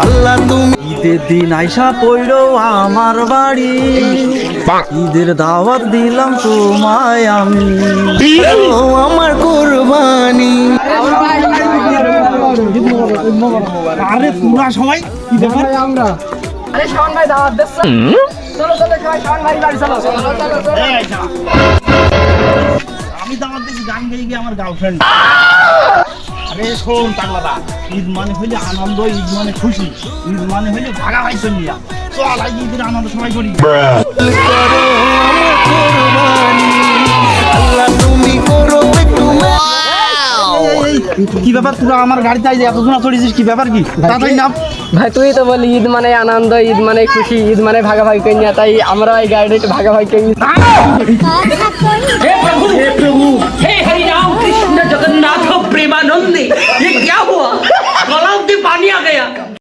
আল্লাহ তুমি ঈদের দিন আইসা পড়ো আমার বাড়ি, ঈদের দাওয়াত দিলাম তোমায় আমি, ও আমার কুরবানি। আরে পুরা সবাই কি ব্যাপার? আমরা আরে শাওন ভাই দাওয়াত দিচ্ছে। চলো চলো সবাই শাওন ভাই বাড়ি চলো। আমি দাওয়াত দিছি গান গাই গিয়ে আমার গার্লফ্রেন্ড। আরে শোন পাগলাদা, ঈদ মানে হইলে আনন্দ, ঈদ মানে খুশি, ঈদ মানে হইলে ভাগাভাগি করিয়া। চল আজ ঈদের আনন্দ সবাই করি। করো আমার কুরবানি, আল্লাহ তুমি করো একটু কি ব্যাপার তোরা আমার গাড়িতে আইছে এত জনা চড়িয়েছিস, কি ব্যাপার কি? তাড়াতাড়ি নাম। ভাই তুই তো বলি ঈদ মানে আনন্দ, ঈদ মানে খুশি, ঈদ মানে ভাগাভাগি করিয়া, তাই আমরা এই গাড়িটা একটু ভাগাভাগি করি। हे हरि राम कृष्ण जगन्नाथ प्रेमानंद, ये क्या हुआ? गलाव में पानी आ गया।